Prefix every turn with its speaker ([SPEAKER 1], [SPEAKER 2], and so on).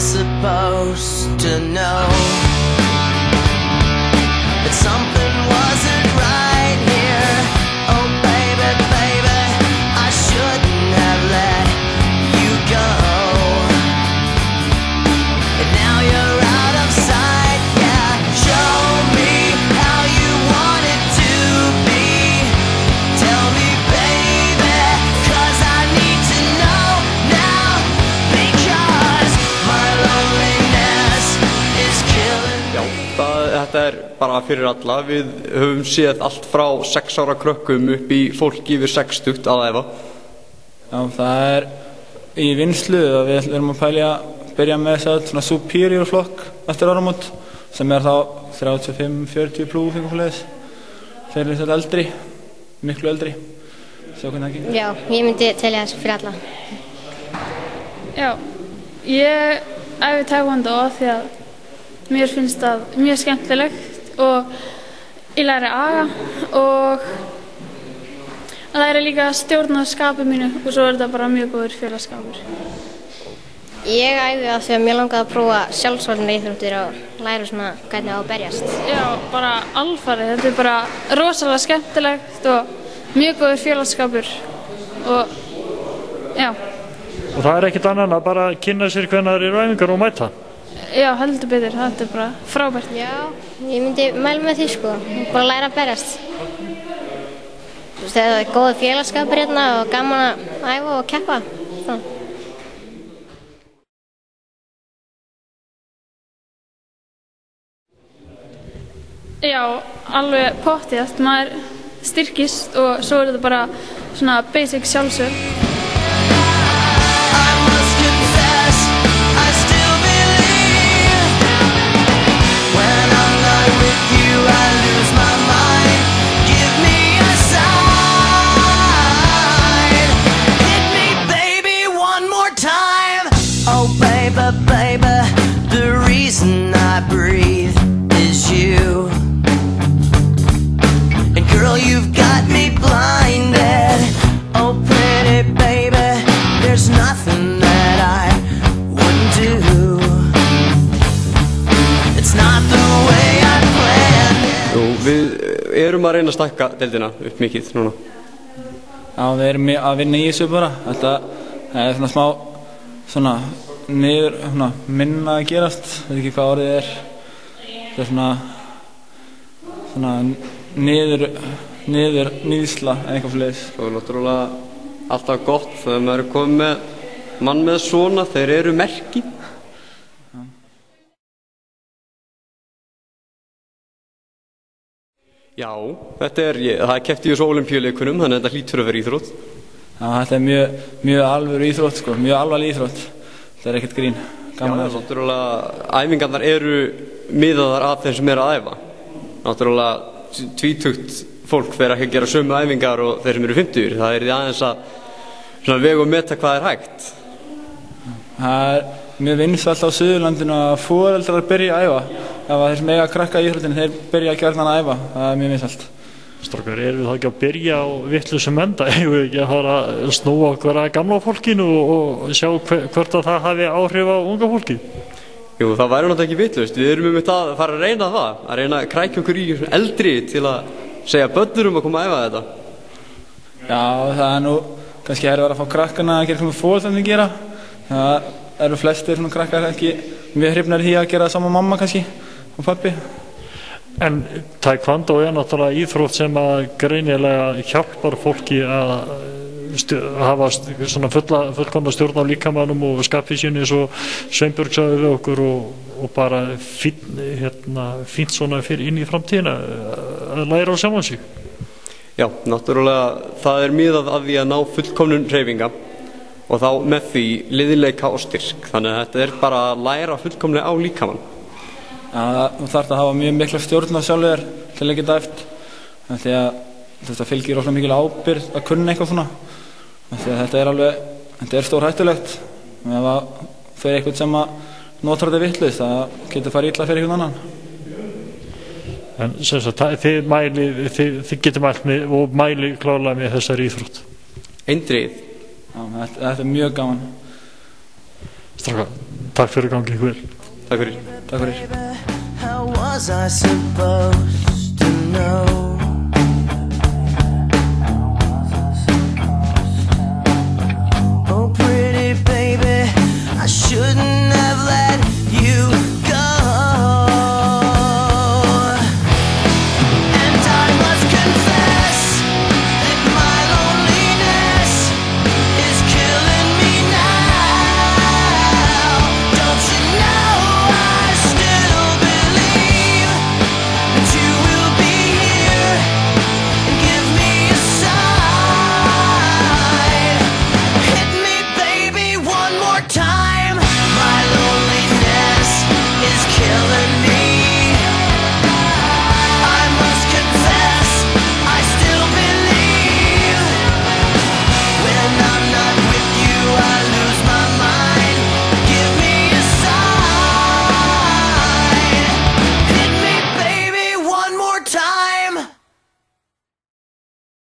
[SPEAKER 1] supposed to know that something wasn't right here? Oh baby, baby, I shouldn't have let you go. And now you're out of sight, yeah. Show me how you want it to be. Tell me, baby, 'cause I need to know now. Because my loneliness is killing me.
[SPEAKER 2] Já, þetta bara fyrir alla. Við höfum séð allt frá 6 ára krökkum upp í fólk yfir 60 að æfa.
[SPEAKER 3] Já, það í vinnslu og við erum að pæla að byrja með svona superior flokk eftir áramót sem þá 35-40 plúg fyrir þetta eldri, miklu eldri. Sjá hvernig það gengur.
[SPEAKER 4] Já, ég myndi telja þessu fyrir alla.
[SPEAKER 5] Já, ég æfi taekwondo því að mér finnst það mjög skemmtilegt og ég læri aga og að læri líka að stjórna skapi mínu og svo þetta bara mjög góður félagskapur.
[SPEAKER 4] Ég æfi það því að mér langaði að prófa sjálfsvörnir íþróttir og læra svona hvernig á að berjast.
[SPEAKER 5] Já, bara alfarið. Þetta bara rosalega skemmtilegt og mjög góður félagskapur og já.
[SPEAKER 6] Og það ekkert annað en að bara kynna sér hvernig það eru æfingar og mæta?
[SPEAKER 5] Já, heldur betur. Þetta bara frábært.
[SPEAKER 4] Já, ég myndi mæla með því sko. Bara læra að berjast. Það er góð félagskapur hérna og gaman að æfa og keppa.
[SPEAKER 5] Já, alveg pottþétt. Maður styrkist og svo þetta bara svona basic sjálfsörn. You've got me blinded. Oh pretty baby, there's nothing that I wouldn't do. It's not the way I planned it.
[SPEAKER 2] Jú, við erum að reyna að stækka deildina upp mikið núna.
[SPEAKER 3] Já, við erum að vinna í þessu bara. Þetta er svona smá svona niður, svona minna að gerast. Veit ekki hvað orðið er. Þetta er svona niðursla eða eitthvað fleis.
[SPEAKER 2] Svo er náttúrulega alltaf gott þegar maður er komið með mann með svona, þeir eru merki. Já, þetta það er keppt í þessu ólympíuleikunum, þannig að þetta hlýtur að vera íþrótt.
[SPEAKER 3] Já, þetta er mjög alvöru íþrótt sko, mjög alvarleg íþrótt. Þetta er ekkert grín. Gaman að þessu.
[SPEAKER 2] Náttúrulega æfingarnar eru miðaðar að þeim sem eru að æfa. Náttúrulega tvítugt fólk fer ekki að gera sömu æfingar og þeir sem eru 50. Það er því aðeins að vega og meta hvað er hægt.
[SPEAKER 3] Það er mjög vinsælt á Suðurlandinu að foreldrar byrja að æfa. Ef þeir sem eiga að krakka í íþróttinni, þeir byrja gjarnan að æfa. Það er mjög vinsælt.
[SPEAKER 6] Strákar, erum við þá ekki að byrja á vitlausum enda? Eigum við ekki að fara að snúa okkur að gamla fólkinu og sjá hvort að það hafi áhrif á unga fólkið?
[SPEAKER 2] Jú, það væri náttúrulega ekki vitlaust. Við erum að fara að reyna það. Að reyna að krækja okkur í eldri til að segja börnum að koma að æfa þetta.
[SPEAKER 3] Já, það er nú kannski að fá krakkana að gera hvað foreldrarnir gera. Það eru flestir svona krakkar ekki mjög hrifnir því að gera það sama mamma kannski og pabbi.
[SPEAKER 6] En taekwondo er náttúrulega íþrótt sem að greinilega hjálpar fólki að hafa svona fullkomna stjórn á líkamanum og skapi sínu eins og Sveinbjörg sagði við okkur og bara fínt svona fyrir inn í framtíðina að læra á sjálfan sig.
[SPEAKER 2] Já, náttúrulega það er miðað að því að ná fullkomnum hreyfinga og þá með því liðleika og styrk. Þannig að þetta er bara að læra fullkomlega á líkamann.
[SPEAKER 3] Þú þarft að hafa mjög mikla stjórn á sjálfur til að geta eftir. Því að þetta fylgir óslega mikil ábyrgð að kunna eitthvað svona. Því að þetta er stórhættulegt. Ef það fer eitthvað sem að notar þetta vitlaust, það getur farið illa fyrir einhvern annan.
[SPEAKER 6] En sem sagt, þið getur mælt með og mæli klárlega með þessari íþrótt.
[SPEAKER 2] Eindregið.
[SPEAKER 3] Já, þetta er mjög gaman.
[SPEAKER 6] Strákar, takk fyrir gangi ykkur.
[SPEAKER 2] Takk fyrir.
[SPEAKER 3] Takk fyrir.
[SPEAKER 1] How was I supposed to know?